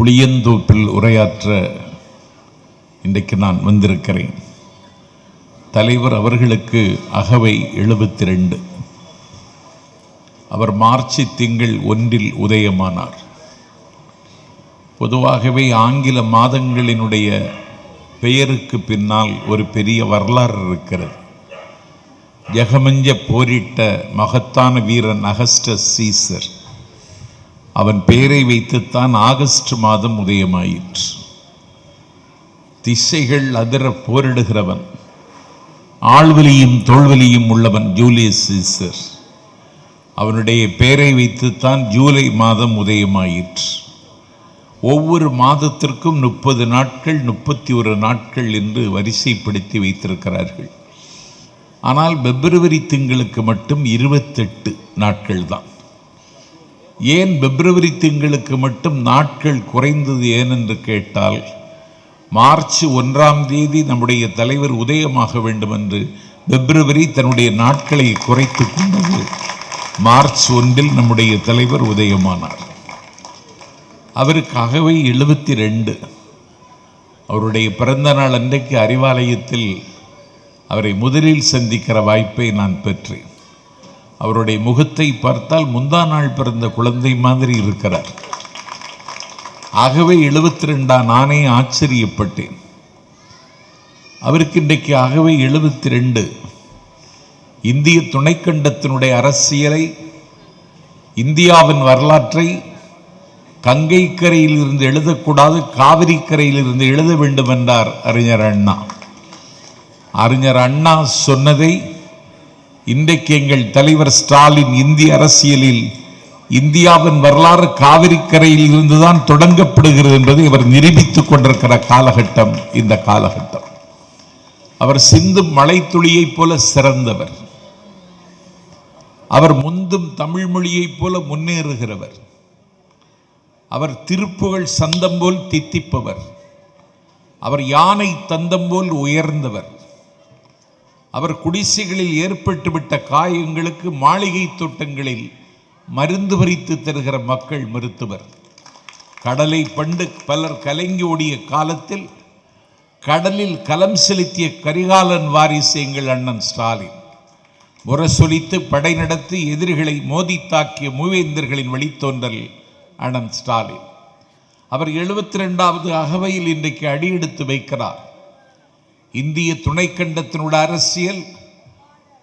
புளியந்தோப்பில் உரையாற்ற இன்றைக்கு நான் வந்திருக்கிறேன். தலைவர் அவர்களுக்கு அகவை 72. அவர் மார்ச் திங்கள் 1 உதயமானார். பொதுவாகவே ஆங்கில மாதங்களினுடைய பெயருக்கு பின்னால் ஒரு பெரிய வரலாறு இருக்கிறது. ஜெகமஞ்ச போரிட்ட மகத்தான வீரன் அகஸ்டஸ் சீசர், அவன் பெயரை வைத்துத்தான் ஆகஸ்ட் மாதம் உதயமாயிற்று. திசைகள் அதிர போரிடுகிறவன், ஆழ்வலியும் தோல்வலியும் உள்ளவன் ஜூலியஸ் சீசர், அவனுடைய பெயரை வைத்துத்தான் ஜூலை மாதம் உதயமாயிற்று. ஒவ்வொரு மாதத்திற்கும் 30 நாட்கள் 31 நாட்கள் என்று வரிசைப்படுத்தி வைத்திருக்கிறார்கள். ஆனால் பிப்ரவரி திங்களுக்கு மட்டும் 28 நாட்கள் தான். ஏன் பிப்ரவரி திங்களுக்கு மட்டும் நாட்கள் குறைந்தது ஏனென்று கேட்டால், மார்ச் 1 நம்முடைய தலைவர் உதயமாக வேண்டும் என்று பிப்ரவரி தன்னுடைய நாட்களை குறைத்து கொண்டது. மார்ச் 1 நம்முடைய தலைவர் உதயமானார். அவருக்கு அகவை 72. அவருடைய பிறந்த நாள் அன்றைக்கு அறிவாலயத்தில் அவரை முதலில் சந்திக்கிற வாய்ப்பை நான் பெற்றேன். அவருடைய முகத்தை பார்த்தால் முந்தா நாள் பிறந்த குழந்தை மாதிரி இருக்கிறார். அகவை 72. நானே ஆச்சரியப்பட்டேன். அவருக்கு இன்றைக்கு அகவை 72. இந்திய துணைக்கண்டத்தினுடைய அரசியலை, இந்தியாவின் வரலாற்றை கங்கை கரையில் இருந்து எழுதக்கூடாது, காவிரி கரையில் இருந்து எழுத வேண்டும் என்றார் அறிஞர் அண்ணா. அறிஞர் அண்ணா சொன்னதை இன்றைக்கு எங்கள் தலைவர் ஸ்டாலின் இந்திய அரசியலில் இந்தியாவின் வரலாறு காவிரி கரையில் இருந்துதான் தொடங்கப்படுகிறது என்பதை அவர் நிரூபித்துக் கொண்டிருக்கிற காலகட்டம் இந்த காலகட்டம். அவர் சிந்தும் மழை துளியைப் போல சிறந்தவர். அவர் முந்தும் தமிழ் மொழியைப் போல முன்னேறுகிறவர். அவர் திருப்புகழ் சந்தம் போல் தித்திப்பவர். அவர் யானை தந்தம் போல் உயர்ந்தவர். அவர் குடிசைகளில் ஏற்பட்டுவிட்ட காயங்களுக்கு மாளிகை தோட்டங்களில் மருந்து பறித்து தருகிற மக்கள் மருத்துவர். கடலை பண்டு பலர் கலங்கி ஓடிய காலத்தில் கடலில் கலம் செலுத்திய கரிகாலன் வாரிசு எங்கள் அண்ணன் ஸ்டாலின். முரசொலித்து படை நடத்தி எதிரிகளை மோதி தாக்கிய மூவேந்தர்களின் வழித்தோன்றல் அண்ணன் ஸ்டாலின். அவர் 72வது அகவையில் இன்றைக்கு அடியெடுத்து வைக்கிறார். இந்திய துணைக்கண்டத்தினுடைய அரசியல்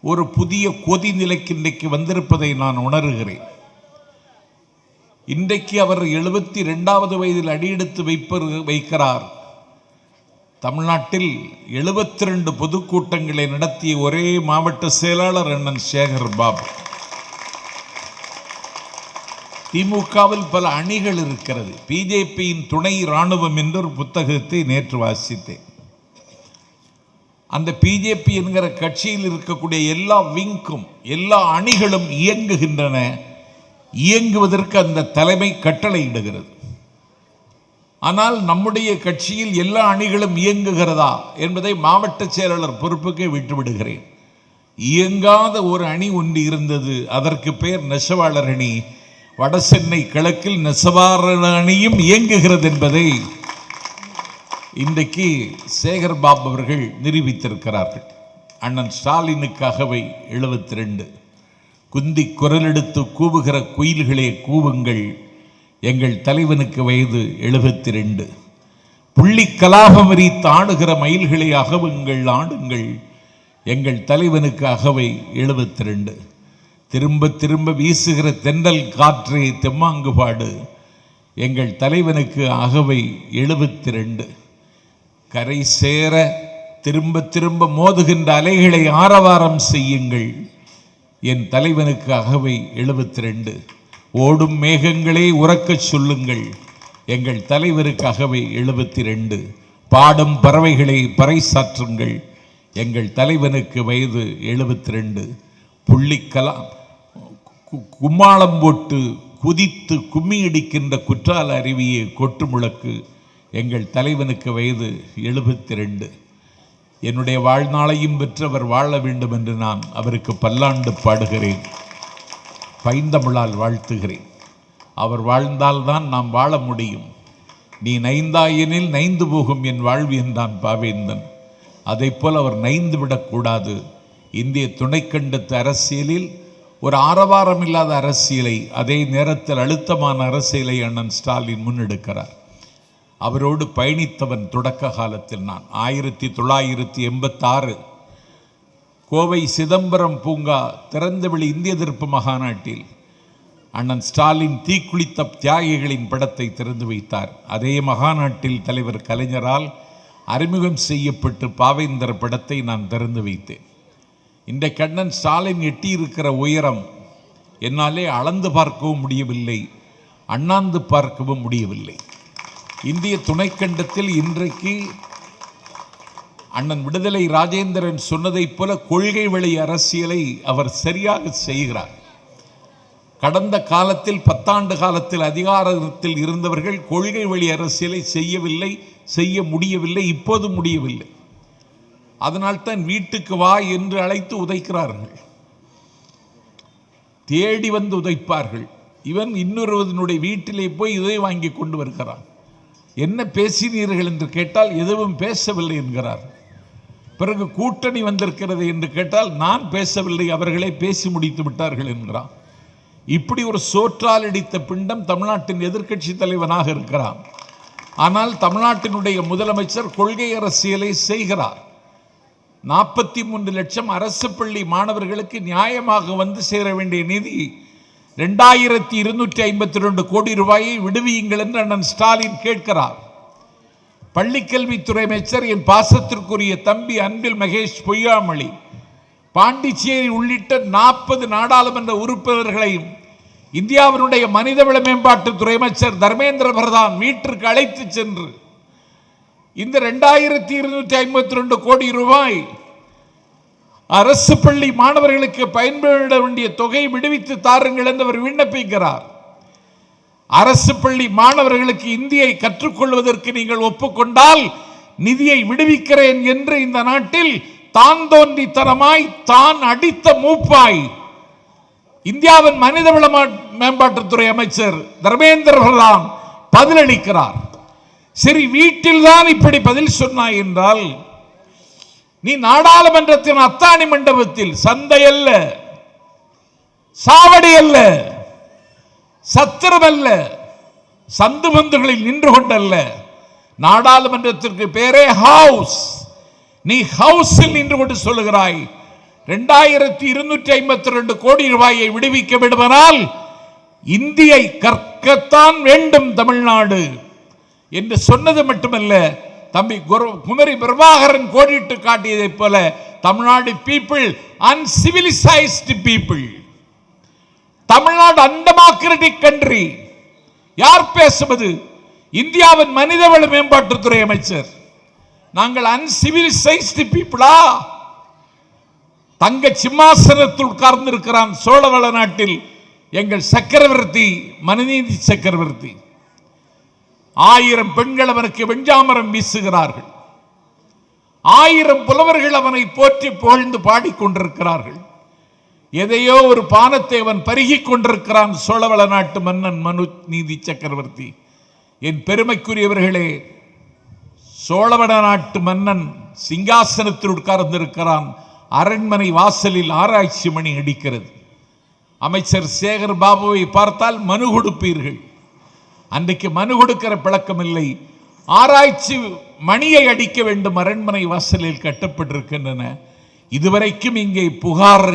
ஒரு புதிய கொதிநிலைக்கு இன்றைக்கு வந்திருப்பதை நான் உணர்கிறேன். இன்றைக்கு அவர் 72வது வயதில் அடியெடுத்து வைக்கிறார். தமிழ்நாட்டில் 72 பொதுக்கூட்டங்களை நடத்திய ஒரே மாவட்ட செயலாளர் அண்ணன் சேகர் பாபு. திமுகவில் பல அணிகள் இருக்கிறது. பிஜேபியின் துணை இராணுவம் என்ற ஒரு புத்தகத்தை நேற்று வாசித்தேன். அந்த பிஜேபி என்கிற கட்சியில் இருக்கக்கூடிய எல்லா விங்கும் எல்லா அணிகளும் இயங்குகின்றன. இயங்குவதற்கு அந்த தலைமை கட்டளையிடுகிறது. ஆனால் நம்முடைய கட்சியில் எல்லா அணிகளும் இயங்குகிறதா என்பதை மாவட்ட செயலாளர் பொறுப்புக்கே விட்டுவிடுகிறேன். இயங்காத ஒரு அணி ஒன்று இருந்தது. அதற்கு பெயர் நெசவாளர் அணி. வடசென்னை கிழக்கில் நெசவாளர் அணியும் இயங்குகிறது என்பதை இன்றைக்கு சேகர் பாபு அவர்கள் நிரூபித்திருக்கிறார்கள். அண்ணன் ஸ்டாலினுக்காகவே 72. குந்தி குரல் எடுத்து கூவுகிற குயில்களே கூவுங்கள், எங்கள் தலைவனுக்கு வயது 72. புள்ளி கலாபம் எரித்து ஆடுகிற மயில்களை அகவுங்கள் ஆடுங்கள், எங்கள் தலைவனுக்கு அகவை 72. திரும்ப திரும்ப வீசுகிற தென்றல் காற்றே தெம்மாங்கு பாடு, எங்கள் தலைவனுக்கு அகவை 72. கரை சேர திரும்ப திரும்ப மோதுகின்ற அலைகளை ஆரவாரம் செய்யுங்கள், என் தலைவனுக்கு அகவை 72. ஓடும் மேகங்களே உறக்கச் சொல்லுங்கள், எங்கள் தலைவருக்கு அகவை 72. பாடும் பறவைகளை பறைசாற்றுங்கள், எங்கள் தலைவனுக்கு வயது 72. புள்ளிக்கலா கும்மாளம் போட்டு குதித்து கும்மியடிக்கின்ற குற்றால அருவியை கொட்டு முழக்கு, எங்கள் தலைவனுக்கு வயது 72. என்னுடைய வாழ்நாளையும் பெற்றவர் வாழ வேண்டும் என்று நான் அவருக்கு பல்லாண்டு பாடுகிறேன். பைந்தமிழால் வாழ்த்துகிறேன். அவர் வாழ்ந்தால்தான் நாம் வாழ முடியும். நீ நைந்தாயெனில் நைந்து போகும் என் வாழ்வு என்றான் பாவேந்தன். அதை போல் அவர் நைந்து விடக்கூடாது. இந்திய துணைக்கண்டத்து அரசியலில் ஒரு ஆரவாரம் இல்லாத அரசியலை, அதே நேரத்தில் அழுத்தமான அரசியலை அண்ணன் ஸ்டாலின் முன்னெடுக்கிறார். அவரோடு பயணித்தவன் தொடக்க காலத்தில் நான் 1986 கோவை சிதம்பரம் பூங்கா திறந்தவெளி இந்திய எதிர்ப்பு மகாநாட்டில் அண்ணன் ஸ்டாலின் தீக்குளித்த தியாகிகளின் படத்தை திறந்து வைத்தார். அதே மகாநாட்டில் தலைவர் கலைஞரால் அறிமுகம் செய்யப்பட்டு பாவேந்தர் படத்தை நான் திறந்து வைத்தேன். இன்றைக்கு அண்ணன் ஸ்டாலின் எட்டியிருக்கிற உயரம் என்னாலே அளந்து பார்க்கவும் முடியவில்லை, அண்ணாந்து பார்க்கவும் முடியவில்லை. இந்திய துணைக்கண்டத்தில் இன்றைக்கு அண்ணன் விடுதலை ராஜேந்திரன் சொன்னதைப் போல கொள்கை வழி அரசியலை அவர் சரியாக செய்கிறார். கடந்த காலத்தில் 10 ஆண்டு காலத்தில் அதிகாரத்தில் இருந்தவர்கள் கொள்கை வழி அரசியலை செய்யவில்லை, செய்ய முடியவில்லை, இப்போது முடியவில்லை. அதனால்தான் வீட்டுக்கு வா என்று அழைத்து உதைக்கிறார்கள், தேடி வந்து உதைப்பார்கள். இவன் இன்னொருவனுடைய வீட்டிலே போய் இதை வாங்கி கொண்டு வருகிறான். என்ன பேசினீர்கள் என்று கேட்டால் எதுவும் பேசவில்லை என்கிறார். பிறகு கூட்டணி வந்திருக்கிறது என்று கேட்டால் நான் பேசவில்லை, அவர்களே பேசி முடித்து விட்டார்கள் என்கிறான். இப்படி ஒரு சோற்றால் அடித்த பிண்டம் தமிழ்நாட்டின் எதிர்க்கட்சி தலைவனாக இருக்கிறான். ஆனால் தமிழ்நாட்டினுடைய முதலமைச்சர் கொள்கை அரசியலை செய்கிறார். 43 லட்சம் அரசு பள்ளி மாணவர்களுக்கு நியாயமாக வந்து சேர வேண்டிய நிதி 2252 கோடி ரூபாயை விடுவியுங்கள் என்று அண்ணன் ஸ்டாலின் கேட்கிறார். பள்ளிக்கல்வித்துறை அமைச்சர் என் பாசத்திற்குரிய தம்பி அன்பில் மகேஷ் பொய்யாமொழி பாண்டிச்சேரி உள்ளிட்ட 40 நாடாளுமன்ற உறுப்பினர்களையும் இந்தியாவினுடைய மனிதவள மேம்பாட்டுத்துறை அமைச்சர் தர்மேந்திர பிரதான் வீட்டிற்கு அழைத்து சென்று இந்த 2252 கோடி ரூபாய் அரசு பள்ளி மாணவர்களுக்கு பயன்பட வேண்டிய தொகை விடுவித்து தாருங்கள் என்று அவர் விண்ணப்பிக்கிறார். அரசு பள்ளி மாணவர்களுக்கு இந்தியை கற்றுக்கொள்வதற்கு நீங்கள் ஒப்புக்கொண்டால் நிதியை விடுவிக்கிறேன் என்று இந்த நாட்டில் தான் தோன்றித்தனமாய் தான் அடித்த மூப்பாய் இந்தியாவின் மனிதவள மேம்பாட்டுத்துறை அமைச்சர் தர்மேந்திர பிரதான் பதிலளிக்கிறார். சரி, வீட்டில் தான் இப்படி பதில் சொன்னாய் என்றால் நீ நாடாளுமன்றத்தின் அத்தாணி மண்டபத்தில் சந்தை அல்ல, சாவடி அல்ல, சத்திரம் அல்ல, சந்து பந்துகளில் நின்று கொண்டல்ல, நாடாளுமன்றத்திற்கு பேரே ஹவுஸ். நீ ஹவுஸில் நின்று கொண்டு சொல்லுகிறாய் 2252 கோடி ரூபாயை விடுவிக்க விடுவதால் இந்தியை கற்கத்தான் வேண்டும் தமிழ்நாடு என்று சொன்னது மட்டுமல்ல, தம்பி குமரி பிரபாகரன் கோடிட்டு காட்டியதைப் போல Tamil Nadu people uncivilised people, Tamil Nadu undemocratic country. யார் பேசுவது? இந்தியாவின் மனிதவள மேம்பாட்டுத்துறை அமைச்சர். நாங்கள் அன்சிவிலைஸ்டு பீப்புளா? தங்க சிம்மாசனத்தில் உட்கார்ந்து இருக்கிறான் சோழவள நாட்டில் எங்கள் சக்கரவர்த்தி, மனுநீதி சக்கரவர்த்தி. 1000 பெண்கள் அவனுக்கு வெஞ்சாமரம் வீசுகிறார்கள், 1000 புலவர்கள் அவனை போற்றி புகழ்ந்து பாடிக்கொண்டிருக்கிறார்கள். எதையோ ஒரு பானத்தை அவன் பருகிக் கொண்டிருக்கிறான் சோழவள நாட்டு மன்னன் மனு நீதி சக்கரவர்த்தி. என் பெருமைக்குரியவர்களே, சோழவள நாட்டு மன்னன் சிங்காசனத்தில் உட்கார்ந்திருக்கிறான். அரண்மனை வாசலில் ஆராய்ச்சி மணி அடிக்கிறது. அமைச்சர் சேகர் பாபுவை பார்த்தால் மனு கொடுப்பீர்கள். அன்றைக்கு மனு கொடுக்கிற பழக்கம் இல்லை, ஆராய்ச்சி மணியை அடிக்க வேண்டும். அரண்மனை வாசலில் கட்டப்பட்டிருக்கின்றன. இதுவரைக்கும் இங்கே புகார்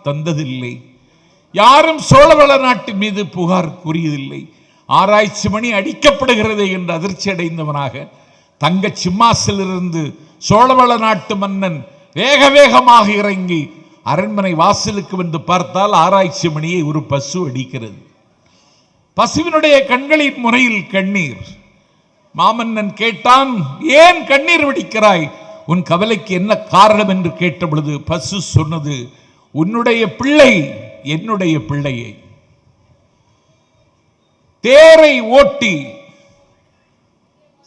தந்ததில்லை. யாரும் சோழவள நாட்டின் மீது புகார் கூறியதில்லை. ஆராய்ச்சி மணி அடிக்கப்படுகிறது என்று அதிர்ச்சி அடைந்தவனாக தங்க சிம்மாசிலிருந்து சோழவள நாட்டு மன்னன் வேக வேகமாக இறங்கி அரண்மனை வாசலுக்கு வந்து பார்த்தால் ஆராய்ச்சி மணியை ஒரு பசு அடிக்கிறது. பசுவினுடைய கண்களின் முனையில் கண்ணீர். மாமன்னன் கேட்டான், ஏன் கண்ணீர் வடிக்கிறாய்? உன் கவலைக்கு என்ன காரணம் என்று கேட்ட பொழுது பசு சொன்னது, உன்னுடைய பிள்ளை என்னுடைய பிள்ளையை தேரை ஓட்டி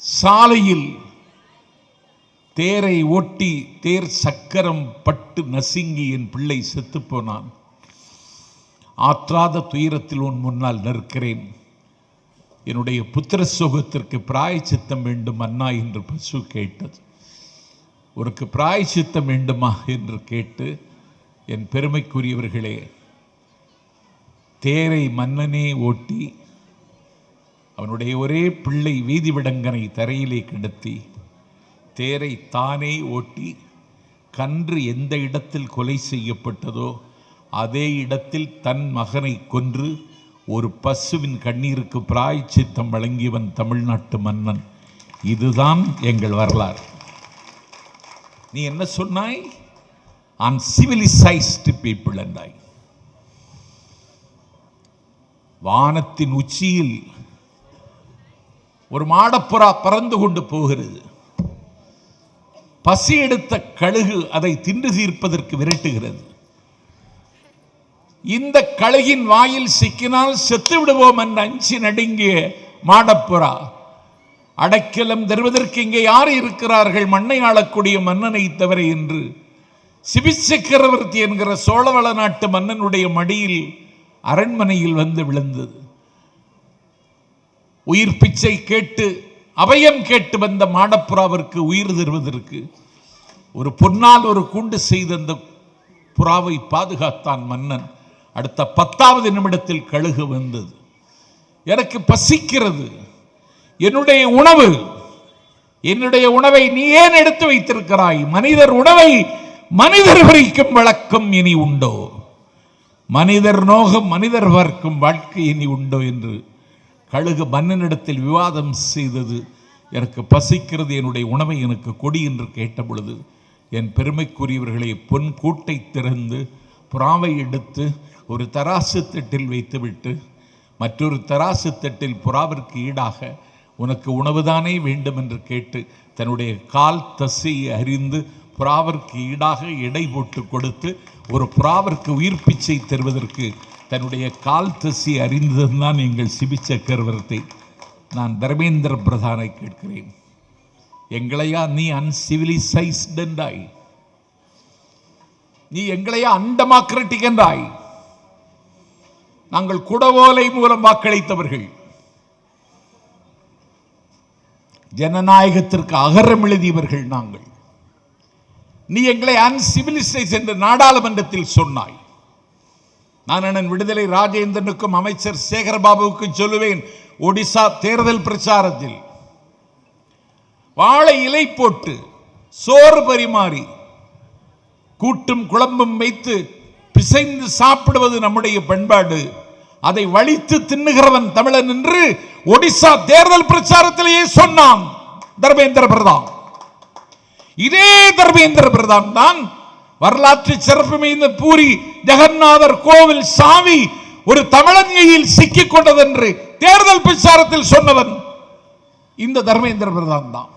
சாலையில் தேரை ஓட்டி தேர் சக்கரம் பட்டு நசுங்கி என் பிள்ளை செத்து போனான். ஆற்றாத துயரத்தில் உன் முன்னால் நிற்கிறேன். என்னுடைய புத்திர சோகத்திற்கு பிராயச்சித்தம் வேண்டும் அண்ணா என்று பசு கேட்டது. உனக்கு பிராயச்சித்தம் வேண்டுமா என்று கேட்டு, என் பெருமைக்குரியவர்களே, தேரை மன்னனே ஓட்டி அவனுடைய ஒரே பிள்ளை வீதிவிடங்கனை தரையிலே கிடத்தி, தேரை தானே ஓட்டி, கன்று எந்த இடத்தில் கொலை செய்யப்பட்டதோ அதே இடத்தில் தன் மகனை கொன்று ஒரு பசுவின் கண்ணீருக்கு பிராயச்சித்தம் வழங்கியவன் தமிழ்நாட்டு மன்னன். இதுதான் எங்கள் வரலாறு. நீ என்ன சொன்னாய்? uncivilized people என்றாய். வானத்தின் உச்சியில் ஒரு மாடப்புறா பறந்து கொண்டு போகிறது. பசி எடுத்த கழுகு அதை தின்று தீர்ப்பதற்கு விரட்டுகிறது. இந்த கழுகின் வாயில் சிக்கினால் செத்து விடுவோம் என்று அஞ்சி நடுங்கிய மாடப்புறா, அடைக்கலம் தருவதற்கு இங்கே யார் இருக்கிறார்கள் மண்ணை ஆளக்கூடிய மன்னனை தவிர என்று சிபிச்சக்கரவர்த்தி என்கிற சோழவள நாட்டு மன்னனுடைய மடியில் அரண்மனையில் வந்து விழுந்தது. உயிர் பிச்சை கேட்டு அபயம் கேட்டு வந்த மாடப்புறாவிற்கு உயிர் தருவதற்கு ஒரு பொன்னால் ஒரு கூண்டு செய்த அந்த புறாவை பாதுகாத்தான் மன்னன். அடுத்த 10வது நிமிடத்தில் கழுகு வந்தது. எனக்கு பசிக்கிறது, என்னுடைய உணவை நீ ஏன் எடுத்து வைத்திருக்கிறாய்? மனிதர் உணவை மனிதர் வரைக்கும் வழக்கம் இனி உண்டோ? மனிதர் நோகம் மனிதர் பார்க்கும் வாழ்க்கை இனி உண்டோ என்று கழுகு மன்னனிடத்தில் விவாதம் செய்தது. எனக்கு பசிக்கிறது, என்னுடைய உணவை எனக்கு கொடி என்று கேட்ட பொழுது, என் பெருமைக்குரியவர்களை பொன் கூட்டை திறந்து புறாவை எடுத்து ஒரு தராசு தட்டில் வைத்துவிட்டு மற்றொரு தராசு தட்டில் புறாவிற்கு ஈடாக உனக்கு உணவுதானே வேண்டும் என்று கேட்டு தன்னுடைய கால் தசையை அறிந்து புறாவிற்கு ஈடாக எடை போட்டு கொடுத்து ஒரு புறாவிற்கு உயிர் பிச்சை தருவதற்கு தன்னுடைய கால் தசையை அறிந்ததுதான் எங்கள் சிபி சக்கரவர்த்தி. நான் தர்மேந்திர பிரதானை கேட்கிறேன், எங்களையா நீ அன்சிவிலைசைஸ்ட் என்றாய்? நீ எங்களையா அன்டெமோக்ராட்டிக் என்றாய்? நாங்கள் குடவோலை மூலம் வாக்களித்தவர்கள், ஜனநாயகத்திற்கு அகரம் எழுதியவர்கள் நாங்கள். நீ எங்களை அன்சிவிலைசைஸ்ட் என்று நாடாளுமன்றத்தில் சொன்னாய். நான் அண்ணன் விடுதலை ராஜேந்திரனுக்கும் அமைச்சர் சேகர்பாபுவுக்கும் சொல்லுவேன், ஒடிசா தேர்தல் பிரச்சாரத்தில் வாழை இலை போட்டு சோறு பரிமாறி கூட்டும் குழம்பும் வைத்து பிசைந்து சாப்பிடுவது நம்முடைய பண்பாடு, அதை வலித்து தின்னுகிறவன் தமிழன் என்று ஒடிசா தேர்தல் பிரச்சாரத்திலேயே சொன்னான் தர்மேந்திர பிரதான். இதே தர்மேந்திர பிரதான் தான் வரலாற்று சிறப்பு மிகுந்த பூரி ஜெகநாதர் கோவில் சாவி ஒரு தமிழன் கையில் சிக்கிக் கொண்டது என்று தேர்தல் பிரச்சாரத்தில் சொன்னவன் இந்த தர்மேந்திர பிரதான் தான்.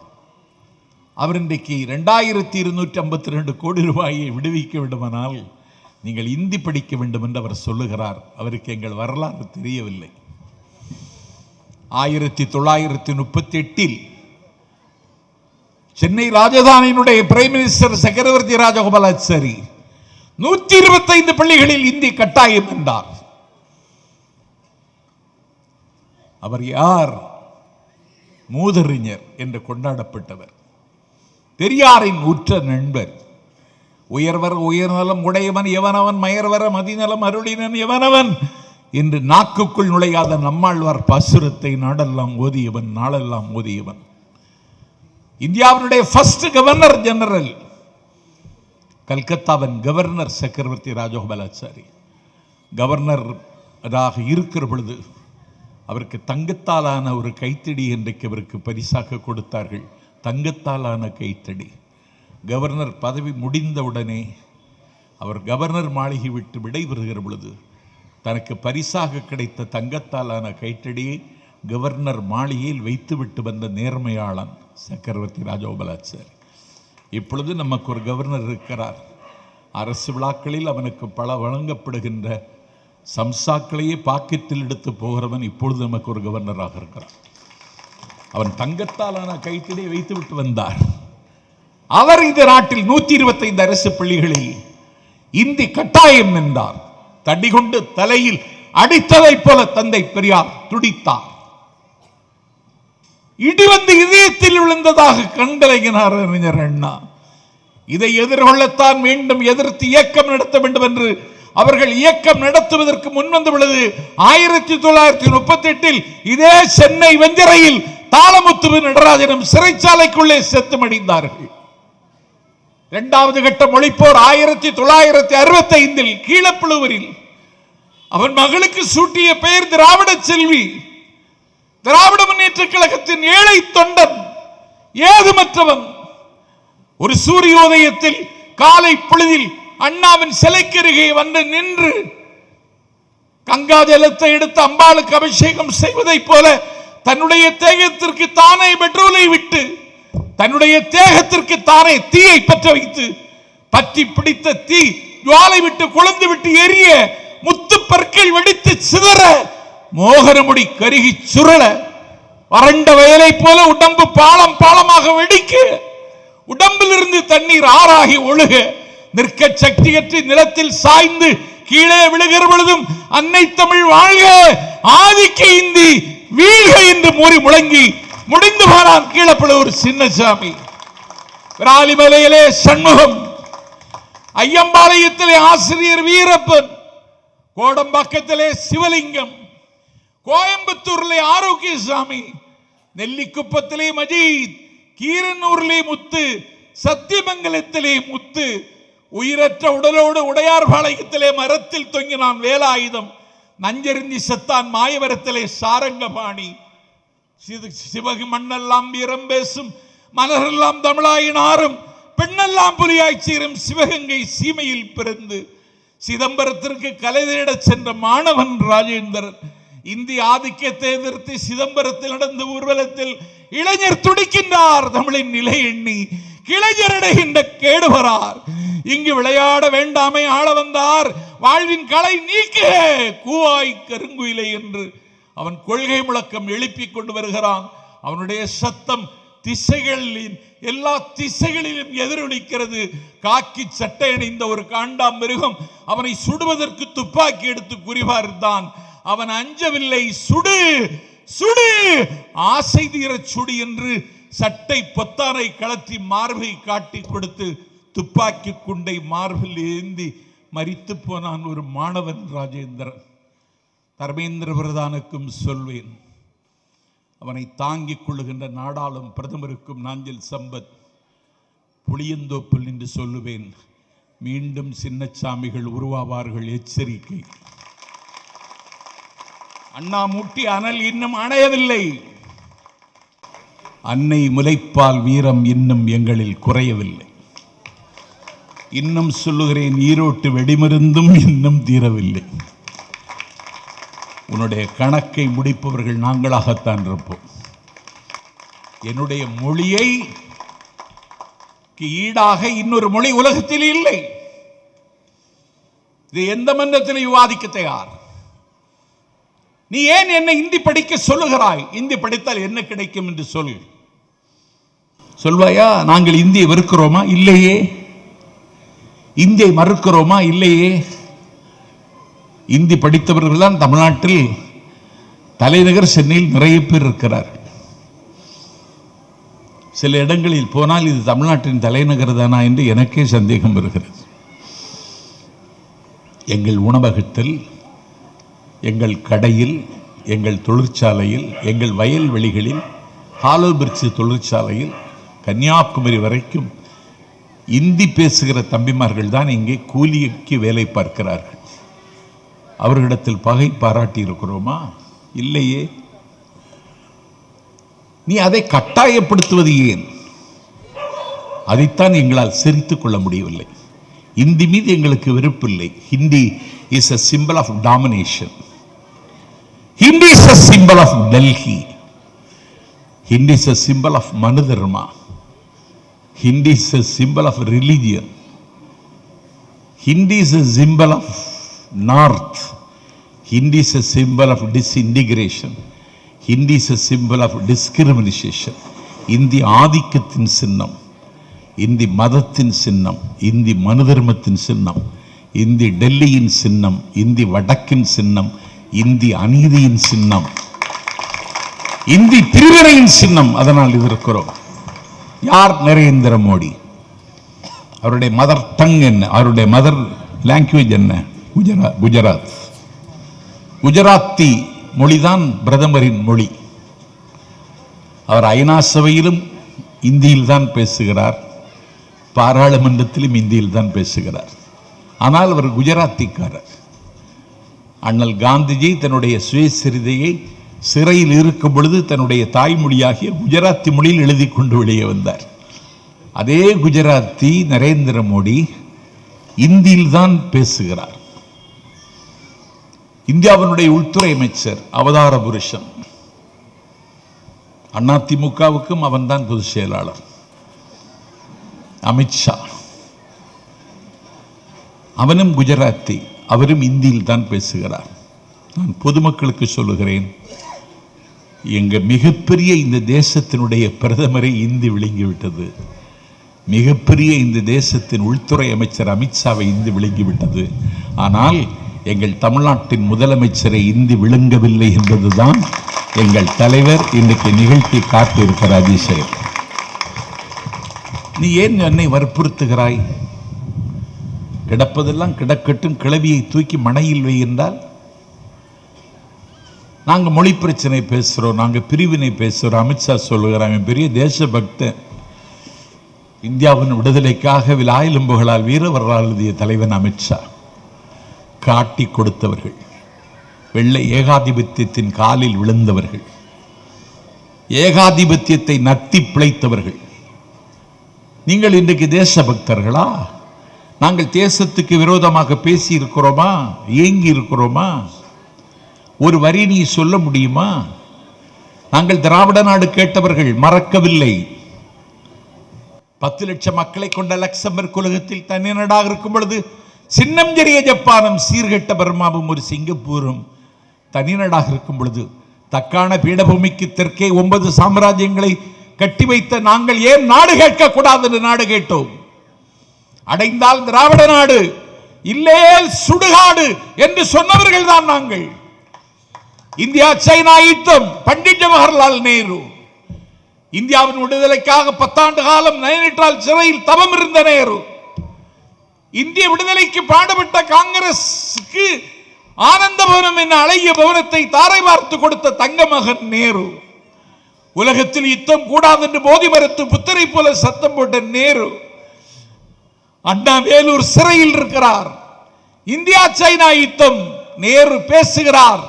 அவர் இன்றைக்கு 2252 கோடி ரூபாயை விடுவிக்க வேண்டுமானால் நீங்கள் இந்தி படிக்க வேண்டும் என்று அவர் சொல்லுகிறார். அவருக்கு எங்கள் வரலாறு தெரியவில்லை. 1938 சென்னை ராஜதானியினுடைய பிரைம் மினிஸ்டர் சக்கரவர்த்தி ராஜகோபாலாச்சாரி 125 பள்ளிகளில் இந்தி கட்டாயம் என்றார். அவர் யார்? மூதறிஞர் என்று கொண்டாடப்பட்டவர், பெரியாரின் உற்ற நண்பர். உயர்வர் உயர்நலம் உடையவன் எவனவன், மயர்வர மதிநலம் அருளினன் எவனவன் என்று நாக்குக்குள் நுழையாத நம்மாழ்வார் பாசுரத்தை நாடெல்லாம் ஓதியவன், நாளெல்லாம் ஓதியவன். இந்தியாவினுடைய ஃபர்ஸ்ட் கவர்னர் ஜெனரல், கல்கத்தாவின் கவர்னர் சக்கரவர்த்தி ராஜகோபாலாச்சாரி கவர்னராக இருக்கிற பொழுது அவருக்கு தங்கத்தாலான ஒரு கைத்தடி இன்றைக்கு அவருக்கு பரிசாக கொடுத்தார்கள். தங்கத்தாலான கைத்தடி. கவர்னர் பதவி முடிந்தவுடனே அவர் கவர்னர் மாளிகை விட்டு விடைபெறுகிற பொழுது தனக்கு பரிசாக கிடைத்த தங்கத்தாலான கைத்தடியை கவர்னர் மாளிகையில் வைத்துவிட்டு வந்த நேர்மையாளன் சக்கரவர்த்தி ராஜகோபாலாச்சாரி. இப்பொழுது நமக்கு ஒரு கவர்னர் இருக்கிறார். அரசு விழாக்களில் அவனுக்கு பல வழங்கப்படுகின்ற சம்சாக்களையே பாக்கெட்டில் எடுத்து போகிறவன் இப்பொழுது நமக்கு ஒரு கவர்னராக இருக்கிறார். அவன் தங்கத்தாலான கைத்தடியை வைத்து விட்டு வந்தார். அவர் இந்த நாட்டில் 125 அரசு பள்ளிகளில் இந்தி கட்டாயம் என்றார். தடி கொண்டு தலையில் அடித்ததைப் போல தந்தை பெரியார் துடித்தார். இடி வந்து இதயத்தில் விழுந்ததாக கண்கலங்கினார் அறிஞர் அண்ணா. இதை எதிர்கொள்ளத்தான் வேண்டும், எதிர்த்து இயக்கம் நடத்த வேண்டும் என்று அவர்கள் இயக்கம் நடத்துவதற்கு முன்வந்து உள்ளது. 1938 இதே சென்னை வெஞ்சரையில் தாளமுத்து நடராஜனும் சிறைச்சாலைக்குள்ளே செத்து மடிந்தார்கள். இரண்டாவது கட்ட மொழிப்போர் 1965 கீழப்புழுவரில் அவன் மகளுக்கு சூட்டிய பெயர் திராவிட செல்வி. திராவிட முன்னேற்ற கழகத்தின் ஏழை தொண்டன், ஏதுமற்றவன். ஒரு சூரியோதயத்தில் காலை பொழுதில் அண்ணாவின் சிலைக்கருகே வந்து நின்று கங்கா ஜலத்தை எடுத்து அம்பாளுக்கு அபிஷேகம் செய்வதைப் போல தன்னுடைய தேகத்திற்கு தானே பெட்ரோலை விட்டு, தன்னுடைய தேகத்திற்கு தானே தீயை பற்ற வைத்து, பற்றி பிடித்த தீ ஜுவாலை விட்டு கொழுந்து விட்டு எரிய, முத்து பற்கள் வெடித்து சிதற, மோகனமுடி கருகி சுருள, வறண்ட வயலை போல உடம்பு பாலம் பாலமாக வெடிக்க, உடம்பிலிருந்து தண்ணீர் ஆறாகி ஒழுக, நிற்க சக்தியற்று நிலத்தில் சாய்ந்து கீழே விழுகிற பொழுதும் அன்னை தமிழ் வாழ்க, ஆதிக்க இந்தி வீழ்க என்று மூறி முழங்கி முடிந்து போனான் கீழப்புழூர் சின்னசாமி. விராலிமலையிலே சண்முகம், ஐயம்பாளையத்திலே ஆசிரியர் வீரப்பன், கோடம்பாக்கத்திலே சிவலிங்கம், கோயம்புத்தூரிலே ஆரோக்கியசாமி, நெல்லிக்குப்பத்திலே மஜீத், கீரனூரிலே முத்து, சத்தியமங்கலத்திலே முத்து, உயிரற்ற உடலோடு உடையார்பாளையத்திலே மரத்தில் தொங்கினான் வேலாயுதம், நஞ்சருந்தி செத்தான் மாயவரத்திலே சாரங்கபாணி. சிவகி மண்ணெல்லாம் வீரம் பேசும், மலரெல்லாம் தமிழாயினாரும், பெண்ணெல்லாம் புலியாய் சீரும் சிவகங்கை சீமையில் பிறந்து சிதம்பரத்திற்கு கலை தேடச் சென்ற மாணவன் ராஜேந்திரன், இந்திய ஆதிக்கத்தை எதிர்த்து சிதம்பரத்தில் நடந்த ஊர்வலத்தில் இளைஞர் துடிக்கின்றார். தமிழின் நிலை எண்ணி கிளைஞரடைகின்ற கேடுவரார். இங்கு விளையாட வேண்டாமை ஆள வந்தார், வாழ்வின் களை நீக்க கூவாய் கருங்குயிலை என்று அவன் கொள்கை முழக்கம் எழுப்பிக் கொண்டு வருகிறான். அவனுடைய சத்தம் திசைகளின் எல்லா திசைகளிலும் எதிரொலிக்கிறது. காக்கி சட்டை அணிந்த ஒரு காண்டாம் மிருகம் அவனை சுடுவதற்கு துப்பாக்கி எடுத்து குறிபார்த்தான். அவன் அஞ்சவில்லை. சுடு சுடு, ஆசை தீர சுடு என்று சட்டை பொத்தானை கலத்தி மார்பை காட்டி கொடுத்து துப்பாக்கி குண்டை மார்பில் ஏந்தி மரித்து போனான் ஒரு மாணவன் ராஜேந்திரன். தர்மேந்திர பிரதானுக்கும் சொல்வேன், அவனை தாங்கிக் கொள்ளுகின்ற நாடாளும் பிரதமருக்கும் நாஞ்சில் சம்பத், புளியந்தோப்பில் என்று சொல்லுவேன், மீண்டும் சின்னசாமிகள் உருவாவார்கள், எச்சரிக்கை. அண்ணா மூட்டி அனல் இன்னும் அணையவில்லை. அன்னை முலைப்பால் வீரம் இன்னும் எங்களில் குறையவில்லை. இன்னும் சொல்லுகிறேன், ஈரோட்டு வெடிமருந்தும் இன்னும் தீரவில்லை. உன்னுடைய கணக்கை முடிப்பவர்கள் நாங்களாகத்தான் இருப்போம். என்னுடைய மொழியை ஈடாக இன்னொரு மொழி உலகத்தில் இல்லை. இது எந்த மன்றத்தில் விவாதிக்க தயார். நீ ஏன் என்னை இந்தி படிக்க சொல்லுகிறாய்? இந்தி படித்தால் என்ன கிடைக்கும் என்று சொல். சொல்வாயா? நாங்கள் இந்தியை வெறுக்கிறோமா? இல்லையே. இந்தியை மறுக்கிறோமா? இல்லையே. இந்தி படித்தவர்கள் தான் தமிழ்நாட்டில் தலைநகர் சென்னையில் நிறைய பேர் இருக்கிறார். சில இடங்களில் போனால் இது தமிழ்நாட்டின் தலைநகர் தானா என்று எனக்கே சந்தேகம் வருகிறது. எங்கள் உணவகத்தில், எங்கள் கடையில், எங்கள் தொழிற்சாலையில், எங்கள் வயல்வெளிகளில், ஹாலோ பிரிட்ஜ் தொழிற்சாலையில், கன்னியாகுமரி வரைக்கும் இந்தி பேசுகிற தம்பிமார்கள் தான் இங்கே கூலிக்கு வேலை பார்க்கிறார்கள். அவர்களிடத்தில் பகை பாராட்டி இருக்கிறோமா? இல்லையே. நீ அதை கட்டாயப்படுத்துவது ஏன்? அதைத்தான் எங்களால் சிரித்துக் கொள்ள முடியவில்லை. இந்தி மீது எங்களுக்கு வெறுப்பில்லை. Hindi is a symbol of domination. Hindi is a symbol of Delhi. Hindi is a symbol of Manu Dharma. Hindi is a symbol of religion. Hindi is a symbol of North. Hindi is a symbol of disintegration. Hindi is a symbol of discrimination. Hindi ஆதிக்கத்தின் சின்னம், இந்தி மதத்தின் சின்னம், இந்தி மனு தர்மத்தின் சின்னம், இந்தி டெல்லியின் சின்னம், இந்தி வடக்கின் சின்னம், இந்தி அநீதியின் சின்னம். இந்தி பிரிவினையின் சின்னம். அதனால் இது இருக்கிறோம். யார்? நரேந்திர மோடி. அவருடைய மதர் டங் என்ன? அவருடைய மதர் லாங்குவேஜ் என்ன? குஜராத். குஜராத்தி மொழிதான் பிரதமரின் மொழி. அவர் ஐநா சபையிலும் இந்தியில் தான் பேசுகிறார், பாராளுமன்றத்திலும் இந்தியில் தான் பேசுகிறார். ஆனால் அவர் குஜராத்திக்காரர். அண்ணல் காந்திஜி தன்னுடைய சுயசரிதையை சிறையில் இருக்கும் பொழுது தன்னுடைய தாய்மொழியாகிய குஜராத்தி மொழியில் எழுதி கொண்டு வெளியே வந்தார். அதே குஜராத்தி நரேந்திர மோடி இந்தியில் தான் பேசுகிறார். இந்தியாவினுடைய உள்துறை அமைச்சர், அவதார புருஷன். அதிமுகவுக்கும் அவன் தான் பொதுச் செயலாளர். அமித்ஷா அவனும் குஜராத்தி, அவரும் இந்தியில் தான் பேசுகிறார். நான் பொதுமக்களுக்கு சொல்லுகிறேன், எங்க மிகப்பெரிய இந்த தேசத்தினுடைய பிரதமரை இந்தி விழுங்கிவிட்டது. மிகப்பெரிய இந்த தேசத்தின் உள்துறை அமைச்சர் அமித்ஷாவை இந்தி விழுங்கிவிட்டது. ஆனால் எங்கள் தமிழ்நாட்டின் முதலமைச்சரை இந்தி விழுங்கவில்லை என்பதுதான் எங்கள் தலைவர் இன்றைக்கு நிகழ்த்தி காட்டியிருக்கிற அதிசயம். நீ ஏன் என்னை வற்புறுத்துகிறாய்? கிடப்பதெல்லாம் கிடக்கட்டும், கிளவியை தூக்கி மணையில் வை என்றால், நாங்க மொழி பிரச்சனை பேசுறோம், நாங்க பிரிவினை பேசுறோம். அமித்ஷா சொல்லுகிறாங்க, பெரிய தேசபக்தன், இந்தியாவின் விடுதலைக்காக ஆயிலும் புகழால் வீர வரலாறு எழுதிய தலைவன் அமித்ஷா. காட்டி கொடுத்தவர்கள், வெள்ளை ஏகாதிபத்தியத்தின் காலில் விழுந்தவர்கள், ஏகாதிபத்தியத்தை நத்தி பிழைத்தவர்கள். நீங்கள் இன்றைக்கு தேசபக்தர்களா? நாங்கள் தேசத்துக்கு விரோதமாக பேசி இருக்கிறோமா? ஏங்கி இருக்கிறோமா? ஒரு வரி நீ சொல்ல முடியுமா? நாங்கள் திராவிட நாடு கேட்டவர்கள், மறக்கவில்லை. 10 லட்சம் மக்களை கொண்ட லக்சம்பர்க் உலகத்தில் தனிநாடாக இருக்கும் பொழுது சின்னம் ஜெரிய ஜப்பானும் சீர்கெட்ட பர்மாவும் ஒரு சிங்கப்பூரும் தனிநாடாக இருக்கும் பொழுது தக்கான பீடபூமிக்கு தெற்கே 9 சாம்ராஜ்யங்களை கட்டி வைத்த நாங்கள் ஏன் நாடு கேட்க கூடாது என்று நாடு கேட்டோம். அடைந்தால் திராவிட நாடு, இல்லேல் சுடுகாடு என்று சொன்னவர்கள் தான் நாங்கள். இந்தியா சைனா யுத்தம், பண்டிட் ஜவஹர்லால் நேரு. இந்தியாவின் விடுதலைக்காக 10 ஆண்டு காலம் நைனிட்டால் சிறையில் தவம் இருந்த நேரு. இந்திய விடுதலைக்கு பாடுபட்ட காங்கிரசுக்கு ஆனந்த பவனம் என்ற அழகிய பவனத்தை தாரை வார்த்து கொடுத்த தங்க மகன் நேரு. உலகத்தில் யுத்தம் கூடாது என்று போதி மறுத்து புத்தரை போல சத்தம் போட்ட நேரு. அண்ணா வேலூர் சிறையில் இருக்கிறார். இந்தியா சைனா யுத்தம், நேரு பேசுகிறார்.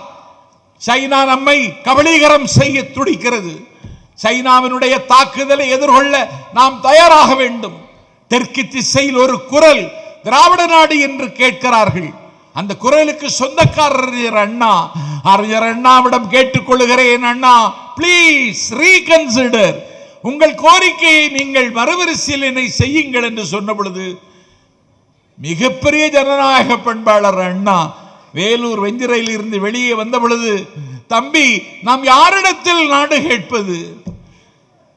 சைனா நம்மை கபலீகரம் செய்ய துடிக்கிறது. சைனாவினுடைய தாக்குதலை எதிர்கொள்ள நாம் தயாராக வேண்டும். தெற்கு திசையில் ஒரு குரல், திராவிட நாடு என்று கேட்கிறார்கள். அந்த குரலுக்கு சொந்தக்காரர் அண்ணா. அறிஞர் அண்ணாவிடம் கேட்டுக்கொள்கிறேன், அண்ணா ப்ளீஸ் ரீகன்சிடர், உங்கள் கோரிக்கையை நீங்கள் மறுபரிசீலனை செய்யுங்கள் என்று சொன்ன பொழுது மிகப்பெரிய ஜனநாயக பண்பாளர் அண்ணா வேலூர் வெஞ்சிரையில் இருந்து வெளியே வந்த பொழுது, தம்பி நாம் யாரிடத்தில் நாடு கேட்பது?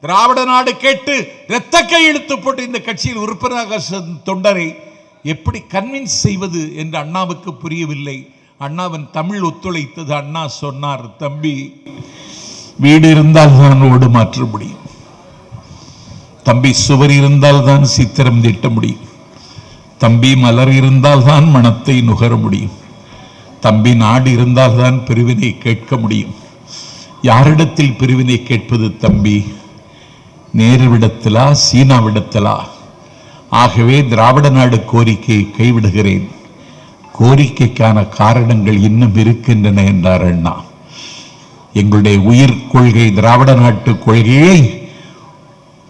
திராவிட நாடு கேட்டு இரத்த கையெழுத்து போட்டு இந்த கட்சியில் உறுப்பினராக தொண்டரை எப்படி கன்வின்ஸ் செய்வது என்று அண்ணாவுக்கு புரியவில்லை. அண்ணாவின் தமிழ் ஒத்துழைத்தது. அண்ணா சொன்னார், தம்பி வீடு இருந்தால் தான் ஓடு மாற்ற முடியும், தம்பி சுவர் இருந்தால் தான் சித்திரம் தீட்ட முடியும், தம்பி மலர் இருந்தால் தான் மனத்தை நுகர முடியும், தம்பி நாடு இருந்தால் தான் பிரிவினை கேட்க முடியும். யாரிடத்தில் பிரிவினை கேட்பது தம்பி? நேருவிடத்திலா சீனாவிடத்திலா? ஆகவே திராவிட நாடு கோரிக்கையை கைவிடுகிறேன். கோரிக்கைக்கான காரணங்கள் இன்னும் இருக்கின்றன என்றார் அண்ணா. எங்களுடைய உயிர் கொள்கை திராவிட நாட்டு கொள்கையை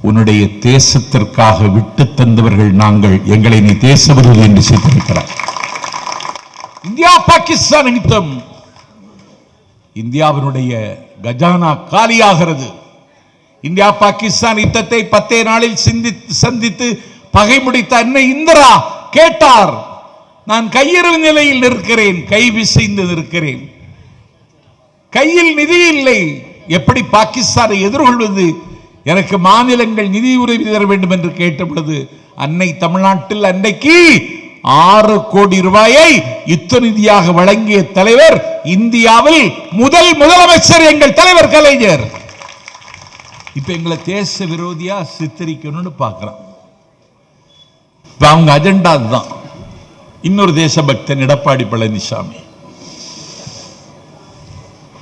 உன்னுடைய தேசத்திற்காக விட்டு தந்தவர்கள் நாங்கள். எங்களை நீ தேச விரோதி என்று சித்தரிக்கிறார். இந்தியா பாகிஸ்தான் யுத்தம், இந்தியாவினுடைய கஜானா காலியாகிறது. இந்தியா பாகிஸ்தான் யுத்தத்தை 10 நாளில் சந்தித்து பகை முடித்த அன்னை இந்திரா கேட்டார், நான் கையெறிவு நிலையில் நிற்கிறேன், கை விசைந்து நிற்கிறேன், கையில் நிதி இல்லை, எப்படி பாகிஸ்தானை எதிர்கொள்வது? எனக்கு மாநிலங்கள் நிதி உதவி தர வேண்டும் என்று கேட்ட பொழுது அன்னை தமிழ்நாட்டில் அன்னைக்கு 6 கோடி ரூபாயை யுத்த நிதியாக வழங்கிய தலைவர் இந்தியாவில் முதலமைச்சர் எங்கள் தலைவர் கலைஞர். இப்ப எங்களை தேச விரோதியா சித்தரிக்கணும்னு பார்க்கிறான். அவங்க அஜெண்டா அதுதான். இன்னொரு தேசபக்தன் எடப்பாடி பழனிசாமி,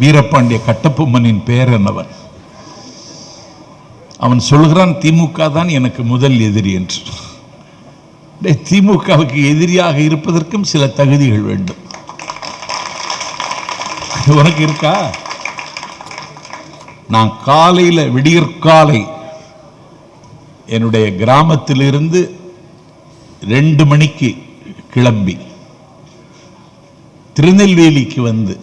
வீரபாண்டிய கட்டபொம்மனின் பேர் என்னவன், அவன் சொல்கிறான் திமுக தான் எனக்கு முதல் எதிரி என்று. திமுகவுக்கு எதிரியாக இருப்பதற்கும் சில தகுதிகள் வேண்டும். உனக்கு இருக்கா? நான் காலையில் விடியற்காலை என்னுடைய கிராமத்திலிருந்து 2 மணிக்கு கிளம்பி திருநெல்வேலிக்கு வந்து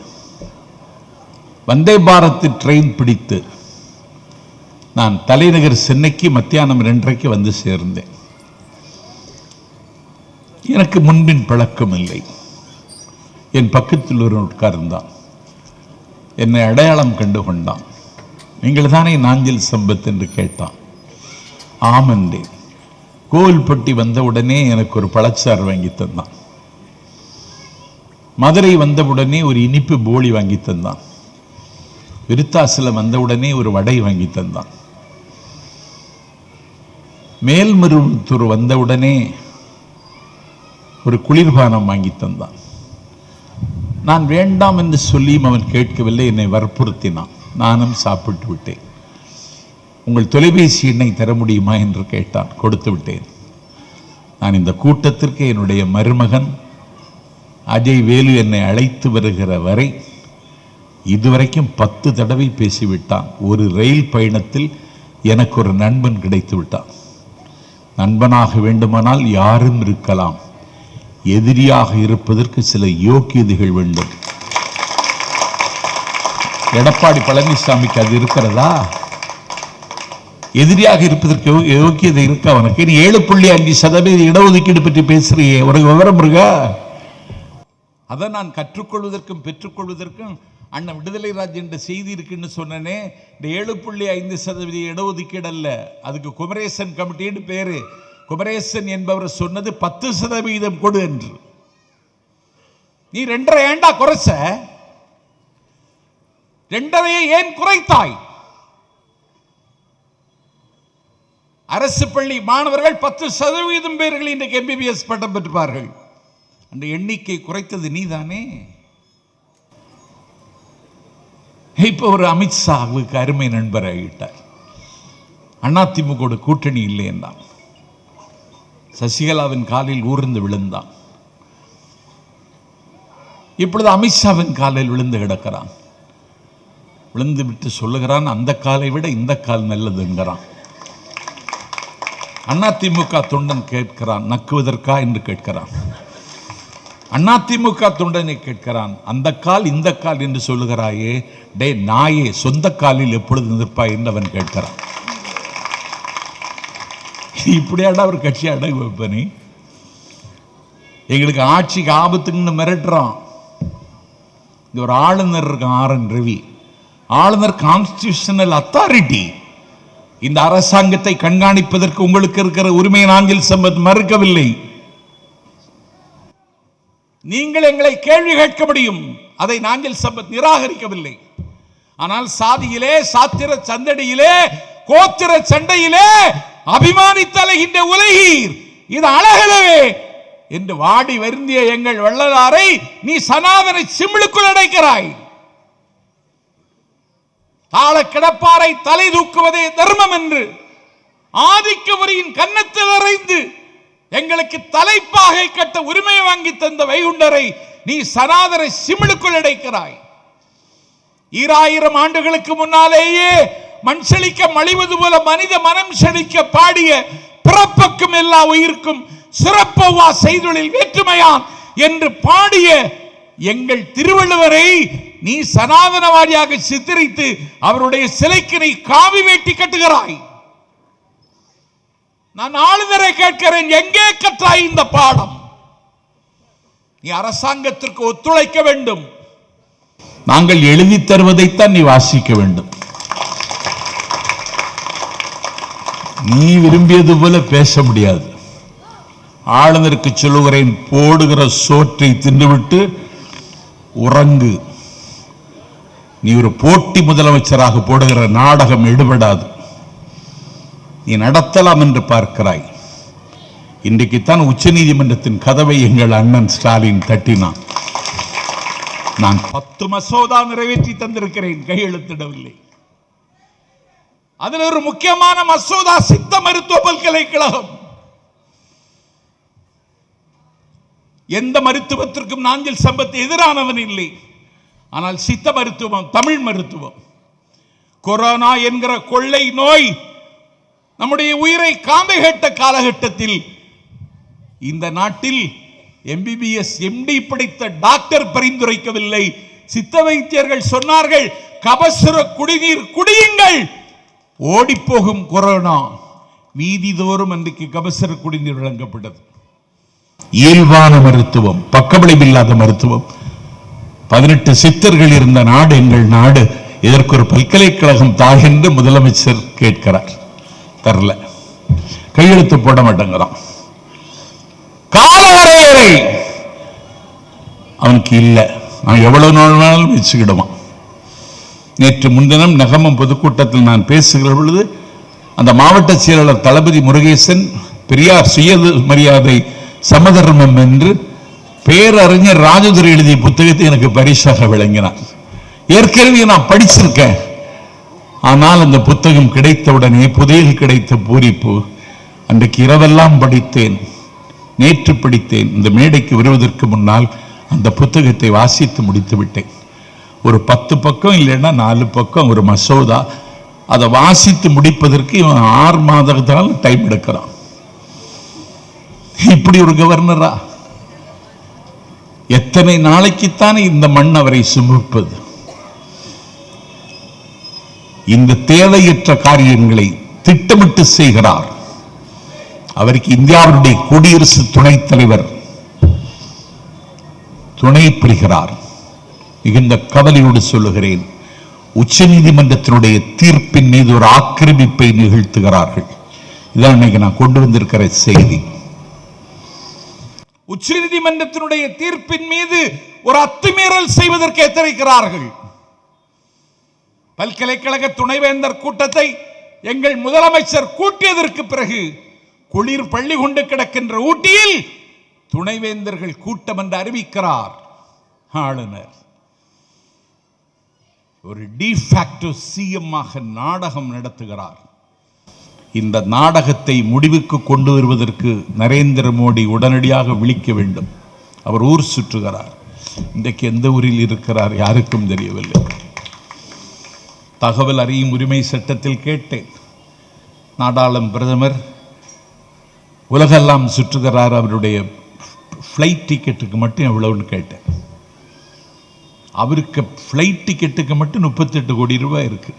வந்தே பாரத் ட்ரெயின் பிடித்து நான் தலைநகர் சென்னைக்கு மத்தியானம் 2:30 வந்து சேர்ந்தேன். எனக்கு முன்பின் பழக்கம் இல்லை. என் பக்கத்தில் ஒரு உட்கார்ந்தான். என்னை அடையாளம் கண்டு கொண்டான். நீங்கள் தானே நாஞ்சில் சம்பத் என்று கேட்டான். ஆம் என்றேன். கோவில்பட்டி வந்தவுடனே எனக்கு ஒரு பழச்சாறு வாங்கி தந்தான். மதுரை வந்தவுடனே ஒரு இனிப்பு போலி வாங்கி தந்தான். விருத்தாசலம் வந்தவுடனே ஒரு வடை வாங்கி தந்தான். மேல்மருவத்தூர் வந்தவுடனே ஒரு குளிர்பானம் வாங்கி தந்தான். நான் வேண்டாம் என்று சொல்லியும் அவன் கேட்கவில்லை. என்னை வற்புறுத்தினான். நானும் சாப்பிட்டு விட்டேன். உங்கள் தொலைபேசி எண்ணை தர முடியுமா என்று கேட்டான். கொடுத்து விட்டேன். நான் இந்த கூட்டத்திற்கு என்னுடைய மருமகன் அஜய் வேலு என்னை அழைத்து வருகிற வரை இதுவரைக்கும் 10 தடவை பேசிவிட்டான். ஒரு ரயில் பயணத்தில் எனக்கு ஒரு நண்பன் கிடைத்து விட்டான். நண்பனாக வேண்டுமானால் யாரும் இருக்கலாம். எதிரியாக இருப்பதற்கு சில யோக்கியதைகள் வேண்டும். எடப்பாடி பழனிசாமிக்கு அது இருக்கிறதா? எதிரியாக இருப்பதற்கு யோக்கியதை இருக்க அவனுக்கு? நீ 7.5% இடஒதுக்கீடு பற்றி பேசுறியே, உனக்கு விவரம் இருக்கா? அதை நான் கற்றுக்கொள்வதற்கும் பெற்றுக்கொள்வதற்கும் அண்ணன் விடுதலை ராஜ் என்ற செய்தி இருக்குன்னு சொன்னனே. இந்த 7.5% இடஒதுக்கீடு அல்ல, அதுக்கு குமரேசன் கமிட்டின்னு பேரு. குமரேசன் என்பவர் சொன்னது 10% கொடு என்று. நீ 2.5 ஏண்டா குறைச்ச? 2.5 ஏன் குறைத்தாய்? அரசு பள்ளி மாணவர்கள் 10% பேர்கள் இன்றைக்கு MBBS பட்டம் பெற்றுப்பார்கள். அந்த எண்ணிக்கை குறைத்தது நீதானே. இப்ப ஒரு அமித்ஷாவுக்கு அருமை நண்பராகிட்டார். அதிமுக கூட்டணி இல்லை என்றான். சசிகலாவின் காலில் ஊர்ந்து விழுந்தான். இப்பொழுது அமித்ஷாவின் காலில் விழுந்து கிடக்கிறான். விழுந்து விட்டு சொல்லுகிறான், அந்த காலை விட இந்த கால் நல்லதுங்கிறான். அதிமுக தொண்டன் கேட்கிறான், நக்குவதற்கா என்று கேட்கிறான். அதிமுக தொண்டனை கேட்கிறான், அந்த கால் இந்த கால் என்று சொல்லுகிறாயே, டே நாயே, சொந்த காலில் எப்பொழுது நிற்பாய் என்று அவன் கேட்கிறான். இப்படியாடா ஒரு கட்சி அடகு வைப்ப நீ? எங்களுக்கு ஆட்சிக்கு ஆபத்துன்னு மிரட்டுறான். இது ஒரு ஆளுநர் இருக்கான், RN ரவி. ஆளுநர் கான்ஸ்டிடியூஷனல் அத்தாரிட்டி. இந்த அரசாங்கத்தை கண்காணிப்பதற்கு உங்களுக்கு இருக்கிற உரிமையை நாஞ்சில் சம்பத் மறுக்கவில்லை. நீங்கள் எங்களை கேள்வி கேட்க முடியும், அதை நாஞ்சில் சம்பத் நிராகரிக்கவில்லை. ஆனால் சாதியிலே, சாத்திர சந்தடியிலே, கோத்திர சண்டையிலே அபிமானித்தலைகின்ற உலகீர் இது அழகலவே என்று வாடி வருந்திய எங்கள் வள்ளலாரை நீ சனாதன சிமிழுக்குள் அடைக்கிறாய். தாழ கிடப்பாரை தலை தூக்குவதே தர்மம் என்று ஆதிக்க வரியின் கன்னத்தில் அறைந்து எங்களுக்கு தலைப்பாகை கட்ட உரிமை வாங்கி தந்த வைகுண்டரை நீ சனாதன சிமிழுக்குள் அடைக்கிறாய். 2000 ஆண்டுகளுக்கு முன்னாலேயே மண் செழிக்க மலிவது போல மனித மனம் செழிக்க பாடிய பிறப்புக்கும் எல்லா உயிருக்கும் சிறப்பவா செய்தொழில் வேற்றுமையான் என்று பாடிய எங்கள் திருவள்ளுவரை நீ சனாதனவாதியாக சித்தரித்து அவருடைய சிலைக்கு நீ காவி வேட்டி கட்டுகிறாய். நான் ஆளுநரை கேட்கிறேன், எங்கே கற்றாய் இந்த பாடம்? நீ அரசாங்கத்திற்கு ஒத்துழைக்க வேண்டும். நாங்கள் எழுதி தருவதைத்தான் நீ வாசிக்க வேண்டும். நீ விரும்பியது போல பேச முடியாது. ஆளுநருக்கு சொல்லுகிறேன், போடுகிற சோற்றை தின்றுவிட்டு உறங்கு. நீ ஒரு போட்டி முதலமைச்சராக போடுகிற நாடகம் எடுபடாது. நீ நடத்தலாம் என்று பார்க்கிறாய். இன்றைக்குத்தான் உச்ச நீதிமன்றத்தின் கதவை எங்கள் அண்ணன் ஸ்டாலின் தட்டினான். நான் 10 மசோதா நிறைவேற்றி தந்திருக்கிறேன், கையெழுத்திடவில்லை. அதில் ஒரு முக்கியமான மசோதா சித்த மருத்துவ பல்கலைக்கழகம். எந்த மருத்துவத்திற்கும் நாஞ்சில் சம்பத் எதிரானவன் இல்லை. ஆனால் சித்த மருத்துவம், தமிழ் மருத்துவம், கொரோனா என்கிற கொள்ளை நோய் நம்முடைய உயிரை காம்பை கேட்ட காலகட்டத்தில் இந்த நாட்டில் MBBS MD படித்த டாக்டர் பரிந்துரைக்கவில்லை. சித்த வைத்தியர்கள் சொன்னார்கள், கபசுர குடிநீர் குடியுங்கள், ஓடிப்போகும் கொரோனா. வீதிதோறும் அன்றைக்கு கபசுர குடிநீர் வழங்கப்பட்டது. இயல்பான மருத்துவம், பக்கவிளைவில்லாத மருத்துவம். 18 சித்தர்கள் இருந்த நாடு எங்கள் நாடு. இதற்கு ஒரு பல்கலைக்கழகம் தா என்று முதலமைச்சர் கேட்கிறார், தரல. கையெழுத்து போட மாட்டேங்கிறான். காலவரையறை அவனுக்கு இல்லை. அவன் எவ்வளவு நாள் வச்சுக்கிடுவான். நேற்று முன்தினம் நகமம் பொதுக்கூட்டத்தில் நான் பேசுகிற பொழுது அந்த மாவட்ட செயலாளர் தளபதி முருகேசன் பெரியார் சுய மரியாதை சமதர்மம் என்று பேரறிஞர் ராஜதுரை எழுதிய புத்தகத்தை எனக்கு பரிசாக விளங்கினார். ஏற்கனவே நான் படிச்சிருக்கேன். ஆனால் அந்த புத்தகம் கிடைத்தவுடனே புதையல் கிடைத்த பூரிப்பு. அன்றைக்கு இரவெல்லாம் படித்தேன், நேற்று படித்தேன். இந்த மேடைக்கு வருவதற்கு முன்னால் அந்த புத்தகத்தை வாசித்து முடித்து விட்டேன். ஒரு 10 பக்கம் இல்லைன்னா 4 பக்கம் ஒரு மசோதா. அதை வாசித்து முடிப்பதற்கு இவன் 6 மாதத்தால் டைம் எடுக்கிறான். இப்படி ஒரு கவர்னரா? எத்தனை நாளைக்குத்தானே இந்த மண் அவரை சுமப்பது? இந்த தேவையற்ற காரியங்களை திட்டமிட்டு செய்கிறார். அவருக்கு இந்தியாவுடைய குடியரசு துணைத் தலைவர் துணை புரிகிறார். மிகுந்த கவலையோடு சொல்லுகிறேன், உச்ச நீதிமன்றத்தினுடைய தீர்ப்பின் மீது ஒரு ஆக்கிரமிப்பை நிகழ்த்துகிறார்கள். இதான் இன்னைக்கு நான் கொண்டு வந்திருக்கிற செய்தி. உச்ச நீதிமன்றத்தினுடைய தீர்ப்பின் மீது ஒரு அத்துமீறல் செய்வதற்கு எத்தனைக்கிறார்கள். பல்கலைக்கழக துணைவேந்தர் கூட்டத்தை எங்கள் முதலமைச்சர் கூட்டியதற்கு பிறகு குளிர் பள்ளி கொண்டு கிடக்கின்ற ஊட்டியில் துணைவேந்தர்கள் கூட்டம் என்று அறிவிக்கிறார் ஆளுநர். ஒரு டிஃபாக்டோ சிஎம் ஆக நாடகம் நடத்துகிறார். இந்த நாடகத்தை முடிவுக்கு கொண்டு வருவதற்கு நரேந்திர மோடி உடனடியாக விழிக்க வேண்டும். அவர் ஊர் சுற்றுகிறார். இன்றைக்கு எந்த ஊரில் இருக்கிறார் யாருக்கும் தெரியவில்லை. தகவல் அறியும் உரிமை சட்டத்தில் கேட்டேன், நாடாளும் பிரதமர் உலகெல்லாம் சுற்றுகிறார், அவருடைய ஃப்ளைட் டிக்கெட்டுக்கு மட்டும் எவ்வளவுன்னு கேட்டேன். அவருக்கு ஃப்ளைட் டிக்கெட்டுக்கு மட்டும் 38 கோடி ரூபாய் இருக்கு.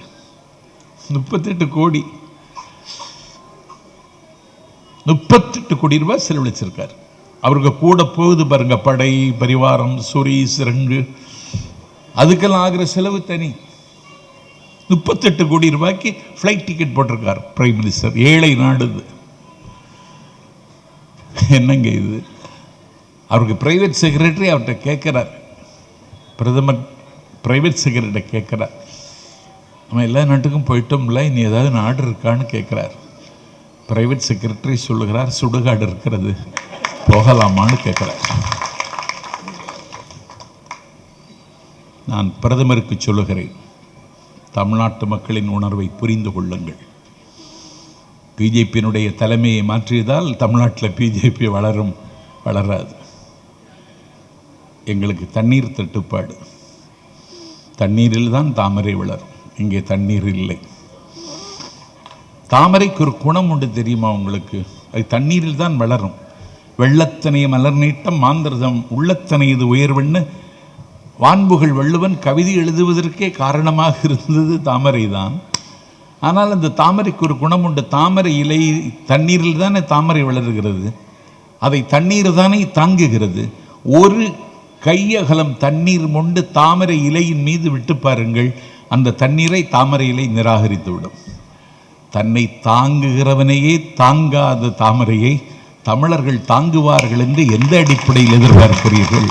38 கோடி 38 கோடி ரூபாய் செலவழிச்சிருக்கார். அவருக்கு கூட போகுது பாருங்க, படை பரிவாரம், சுரீஸ், ரங்கு, அதுக்கெல்லாம் ஆகிற செலவு தனி. 38 கோடி ரூபாய்க்கு ஃப்ளைட் டிக்கெட் போட்டிருக்கார் பிரைம் மினிஸ்டர். ஏழை நாடு என்னங்க இது? அவருக்கு பிரைவேட் செக்ரட்டரி அவர்கிட்ட கேட்கிறார், பிரதமர் பிரைவேட் செக்ரட்டரி கேட்கிறார், நம்ம எல்லா நாட்டுக்கும் போயிட்டோம்ல, இனி ஏதாவது நாடு இருக்கான்னு கேட்கிறார். பிரைவேட் செக்ரட்டரி சொல்லுகிறார், சுடுகாடு இருக்கிறது, போகலாமான்னு கேட்கிறார். நான் பிரதமருக்கு சொல்லுகிறேன், தமிழ்நாட்டு மக்களின் உணர்வை புரிந்து கொள்ளுங்கள். பிஜேபியினுடைய தலைமையை மாற்றியதால் தமிழ்நாட்டில் பிஜேபி வளராது. எங்களுக்கு தண்ணீர் தட்டுப்பாடு. தண்ணீரில் தான் தாமரை வளரும், இங்கே தண்ணீர் இல்லை. தாமரைக்கு ஒரு குணம் உண்டு தெரியுமா உங்களுக்கு? அது தண்ணீரில் தான் வளரும். வெள்ளத்தனைய மலர் நீட்டம் மாந்திரதம் உள்ளத்தனையது உயர்வென்னு வான்புகள் வள்ளுவன் கவிதை எழுதுவதற்கே காரணமாக இருந்தது தாமரை தான். ஆனால் அந்த தாமரைக்கு ஒரு குணம் உண்டு. தாமரை இலை தண்ணீரில் தானே தாமரை வளருகிறது, அதை தண்ணீர் தானே தாங்குகிறது. ஒரு கையகலம் தண்ணீர் மொண்டு தாமரை இலையின் மீது விட்டு பாருங்கள், அந்த தண்ணீரை தாமரை இலை நிராகரித்து விடும். தன்னை தாங்குகிறவனையே தாங்காத தாமரையை தமிழர்கள் தாங்குவார்கள் என்று எந்த அடிப்படையில் எதிர்பார்க்கிறீர்கள்?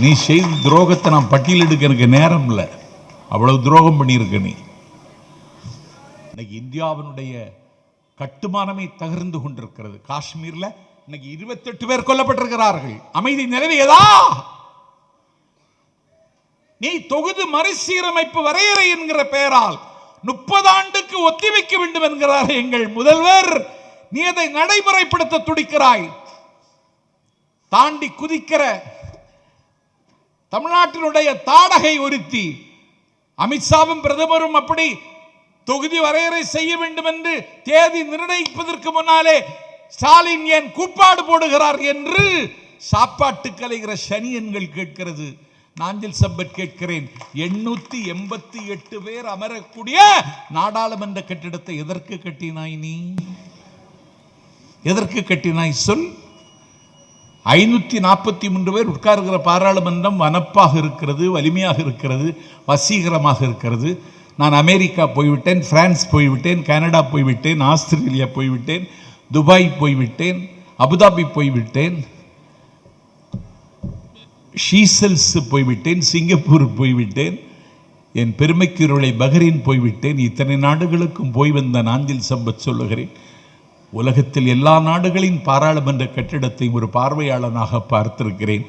நீ செய்த துரோகத்தை நான் பட்டியலிடுக்க எனக்கு நேரம் இல்லை. அவ்வளவு துரோகம் பண்ணியிருக்க நீ. இன்னைக்கு இந்தியாவினுடைய கட்டுமானமே தகர்ந்து கொண்டிருக்கிறது. காஷ்மீர்ல இன்னைக்கு 28 பேர் கொல்லப்பட்டிருக்கிறார்கள். அமைதி நிலவியதா? நீ தொகுதி மறுசீரமைப்பு வரையறை என்கிற பெயரால் 30 ஆண்டுக்கு ஒத்திவைக்க வேண்டும் என்கிறார் எங்கள் முதல்வர். நீ அதை நடைமுறைப்படுத்த துடிக்கிறாய். தாண்டி குதிக்கிற தமிழ்நாட்டினுடைய தாடகை ஒருத்தி. அமித்ஷாவும் பிரதமரும் அப்படி தொகுதி வரையறை செய்ய வேண்டும் என்று தேதி நிர்ணயிப்பதற்கு முன்னாலே ஸ்டாலின் ஏன் கூப்பாடு போடுகிறார் என்று சாப்பாட்டு கலைகிற சனியன்கள் கேட்கிறது. நாஞ்சில் சம்பத் கேட்கிறேன், 888 பேர் அமரக்கூடிய நாடாளுமன்ற கட்டிடத்தை எதற்கு கட்டினாய்? நீ எதற்கு கட்டினாய் சொல்? 543 பேர் உட்கார்கிற பாராளுமன்றம் வனப்பாக இருக்கிறது, வலிமையாக இருக்கிறது, வசீகரமாக இருக்கிறது. நான் அமெரிக்கா போய்விட்டேன், பிரான்ஸ் போய்விட்டேன், கனடா போய்விட்டேன், ஆஸ்திரேலியா போய்விட்டேன், துபாய் போய்விட்டேன், அபுதாபி போய்விட்டேன், ஷீசல்ஸ் போய்விட்டேன், சிங்கப்பூர் போய்விட்டேன், என் பெருமைக்குருளை பஹ்ரைன் போய்விட்டேன். இத்தனை நாடுகளுக்கும் போய் வந்த நாஞ்சில் சம்பத் சொல்லுகிறேன், உலகத்தில் எல்லா நாடுகளின் பாராளுமன்ற கட்டிடத்தை ஒரு பார்வையாளனாக பார்த்திருக்கிறேன்.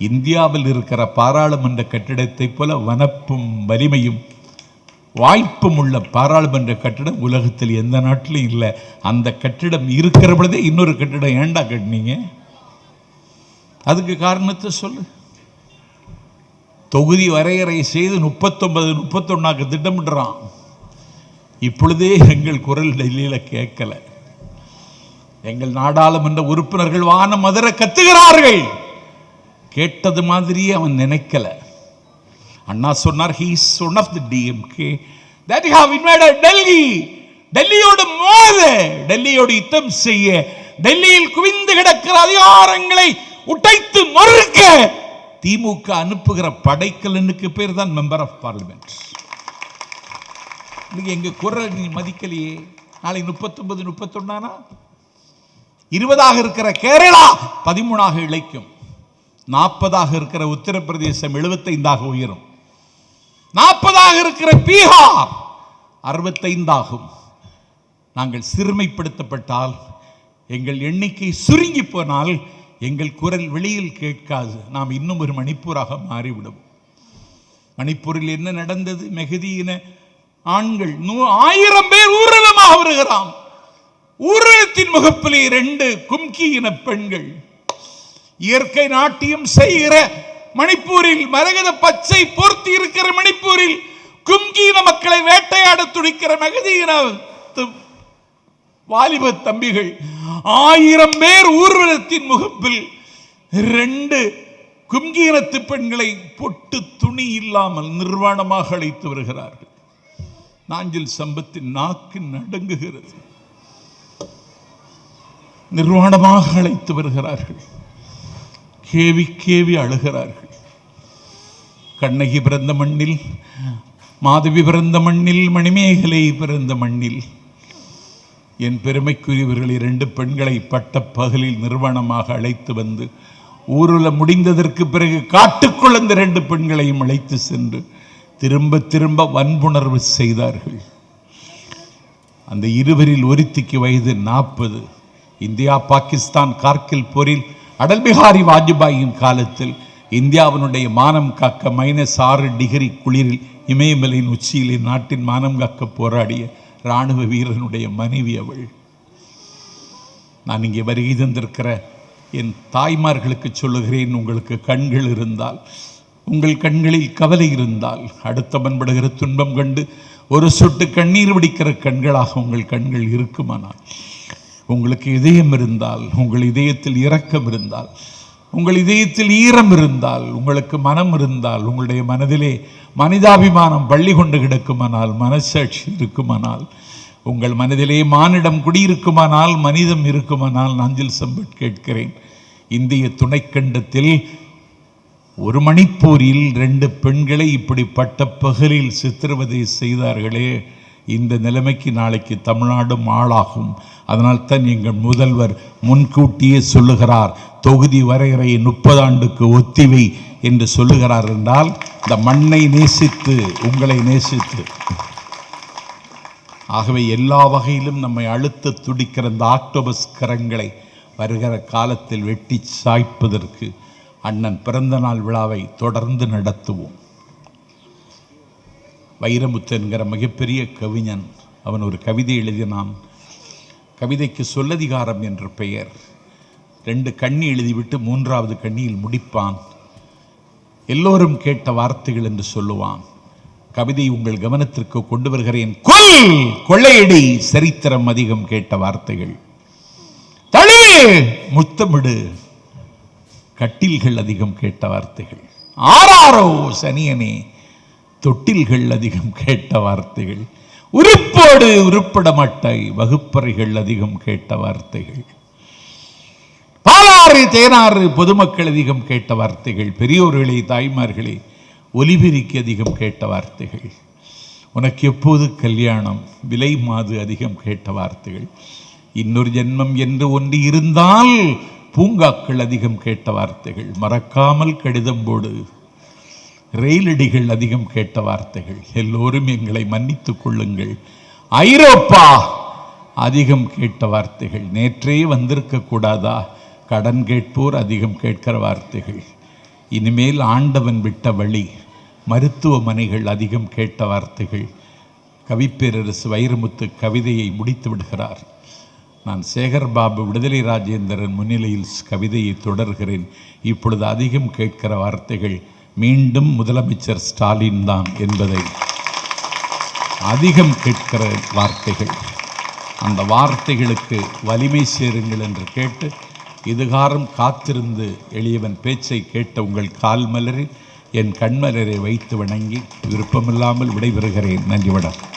இந்தியாவில் இருக்கிற பாராளுமன்ற கட்டிடத்தை போல வனப்பும் வலிமையும் வாய்ப்பும் உள்ள பாராளுமன்ற கட்டிடம் உலகத்தில் எந்த நாட்டிலும் இல்லை. அந்த கட்டிடம் இருக்கிற பொழுதே இன்னொரு கட்டிடம் ஏண்டா கட்டினீங்க? அதுக்கு காரணத்தை சொல்லு. தொகுதி வரையறை செய்து 39, 31 திட்டமிடுறான். இப்பொழுதே எங்கள் குரல் டெல்லியில் கேட்கல. எங்கள் நாடாளுமன்ற உறுப்பினர்கள் வானம் மதுர கத்துகிறார்கள். கேட்டது மாதிரியே அவன் நினைக்கல. அண்ணா சொன்னார், he is one of the DMK that have invaded Delhi. டெல்லியோடு மோத, டெல்லியோடு யுத்தம் செய்ய, டெல்லியில் குவிந்து கிடக்கிற அதிகாரங்களை உடைத்து மறுக்க திமுக அனுப்புகிற படைக்கலனுக்கு பேர் தான் மெம்பர் ஆஃப் பார்லிமெண்ட். இன்னைக்கு எங்க குரல் நீ மதிக்கலையே. நாளை 39, 31 20 இருக்கிற கேரளா 13 இழைக்கும். 40 இருக்கிற உத்தரப்பிரதேசம் 75 உயரும். 40 இருக்கிற பீகார் 65 ஆகும். நாங்கள் சிறுமைப்படுத்தப்பட்டால், எங்கள் எண்ணிக்கை சுருங்கி போனால் எங்கள் குரல் வெளியில் கேட்காது. நாம் இன்னும் ஒரு மணிப்பூராக மாறிவிடும். மணிப்பூரில் என்ன நடந்தது? மெஹதியின ஆண்கள் 1000 பேர் ஊர்வலமாக வருகிறான். ஊர்வலத்தின் முகப்பிலே 2 கும்கியின பெண்கள் இயற்கை நாட்டியம் செய்கிற மணிப்பூரில், மரகத பச்சை போர்த்தி இருக்கிற மணிப்பூரில் கும்கியின மக்களை வேட்டையாட துடிக்கிற மெஹதியின வாலிப தம்பிகள் 1000 பேர் ஊர்வலத்தின் முகப்பில் 2 கும்கியினத்து பெண்களை பொட்டு துணி இல்லாமல் நிர்வாணமாக அழைத்து வருகிறார்கள். நாஞ்சில் சம்பத்தின் நாக்கு நடுங்குகிறது. நிர்வாணமாக அழைத்து வருகிறார்கள். கேவி கேவி அழுகிறார்கள். கண்ணகி பிறந்த மண்ணில், மாதவி பிறந்த மண்ணில், மணிமேகலை பிறந்த மண்ணில் என் பெருமைக்குரியவர்கள் 2 பெண்களை பட்ட பகலில் நிர்வாணமாக அழைத்து வந்து ஊருல முடிந்ததற்கு பிறகு காட்டுக்குள் அந்த 2 பெண்களையும் அழைத்து சென்று திரும்ப திரும்ப வன்புணர்வு செய்தார்கள். அந்த இருவரில் ஒருத்திக்கு வயது 40. இந்தியா பாகிஸ்தான் கார்கில் போரில் அடல் பிஹாரி வாஜ்பாயின் காலத்தில் இந்தியாவினுடைய மானம் காக்க -6 டிகிரி குளிரில் இமயமலையின் உச்சியிலே நாட்டின் மானம் காக்க போராடிய இராணுவ வீரனுடைய மனைவி அவள். நான் இங்கே வருகை தந்திருக்கிற என் தாய்மார்களுக்கு சொல்லுகிறேன், உங்களுக்கு கண்கள் இருந்தால், உங்கள் கண்களில் கவலை இருந்தால், அடுத்தவன் படுகிற துன்பம் கண்டு ஒரு சொட்டு கண்ணீர் வடிக்கிற கண்களாக உங்கள் கண்கள் இருக்குமானால், உங்களுக்கு இதயம் இருந்தால், உங்கள் இதயத்தில் இரக்கம் இருந்தால், உங்கள் இதயத்தில் ஈரம் இருந்தால், உங்களுக்கு மனம் இருந்தால், உங்களுடைய மனதிலே மனிதாபிமானம் பள்ளி கொண்டு கிடக்குமானால், மனசாட்சி இருக்குமானால், உங்கள் மனதிலே மானிடம் குடியிருக்குமானால், மனிதம் இருக்குமானால், நாஞ்சில் சம்பத் கேட்கிறேன், இந்திய துணைக்கண்டத்தில் ஒரு மணிப்பூரில் 2 பெண்களை இப்படி பட்ட பகலில் சித்திரவதை செய்தார்களே, இந்த நிலைமைக்கு நாளைக்கு தமிழ்நாடும் ஆளாகும். அதனால்தான் எங்கள் முதல்வர் முன்கூட்டியே சொல்லுகிறார், தொகுதி வரையறை 30 ஆண்டுக்கு ஒத்திவை என்று சொல்லுகிறார். என்றால் இந்த மண்ணை நேசித்து, உங்களை நேசித்து, ஆகவே எல்லா வகையிலும் நம்மை அழுத்த துடிக்கிற இந்த ஆக்டோபஸ் கரங்களை வருகிற காலத்தில் வெட்டி சாய்ப்பதற்கு அண்ணன் பிறந்த நாள் விழாவை தொடர்ந்து நடத்துவோம். வைரமுத்து என்கிற மிகப்பெரிய கவிஞன், அவன் ஒரு கவிதை எழுதினான். கவிதைக்கு சொல்லதிகாரம் என்ற பெயர். 2 கண்ணி எழுதிவிட்டு 3வது கண்ணியில் முடிப்பான். எல்லோரும் கேட்ட வார்த்தைகள் என்று சொல்லுவான். கவிதை உங்கள் கவனத்திற்கு கொண்டு வருகிறேன். கொள்ளையடி, சரித்திரம் அதிகம் கேட்ட வார்த்தைகள். தளி, முத்தமிடு, கட்டில்கள் அதிகம் கேட்ட வார்த்தைகள். ஆராரோ சனியனே, தொட்டில்கள் அதிகம் கேட்ட வார்த்தைகள். உருப்போடு உருப்பட மாட்டை, வகுப்பறைகள் அதிகம் கேட்ட வார்த்தைகள். பாலாறு தேனாறு, பொதுமக்கள் அதிகம் கேட்ட வார்த்தைகள். பெரியோர்களே, தாய்மார்களே, ஒலிபெருக்கி அதிகம் கேட்ட வார்த்தைகள். உனக்கு எப்போது கல்யாணம், விலை மாது அதிகம் கேட்ட வார்த்தைகள். இன்னொரு ஜென்மம் என்று ஒன்று இருந்தால் பூங்காக்கள் அதிகம் கேட்ட வார்த்தைகள். மறக்காமல் கடிதம் போடு, ரயிலடிகள் அதிகம் கேட்ட வார்த்தைகள். எல்லோரும் எங்களை மன்னித்துக் கொள்ளுங்கள். ஐரோப்பா அதிகம் கேட்ட வார்த்தைகள். நேற்றே வந்திருக்க கூடாதா, கடன் கேட்போர் அதிகம் கேட்கிற வார்த்தைகள். இனிமேல் ஆண்டவன் விட்ட வழி, மருத்துவமனைகள் அதிகம் கேட்ட வார்த்தைகள். கவிப்பேரரசு வைரமுத்து கவிதையை முடித்து விடுகிறார். நான் சேகர் பாபு, விடுதலை ராஜேந்திரன் முன்னிலையில் கவிதையை தொடர்கிறேன். இப்பொழுது அதிகம் கேட்கிற வார்த்தைகள் மீண்டும் முதலமைச்சர் ஸ்டாலின் தான் என்பதை, அதிகம் கேட்கிற வார்த்தைகள், அந்த வார்த்தைகளுக்கு வலிமை சேருங்கள் என்று கேட்டு, இதுகாரம் காத்திருந்து எளியவன் பேச்சை கேட்ட உங்கள் கால் மலரில் என் கண்மலரை வைத்து வணங்கி விருப்பமில்லாமல் விடைபெறுகிறேன். நன்றி. வணக்கம்.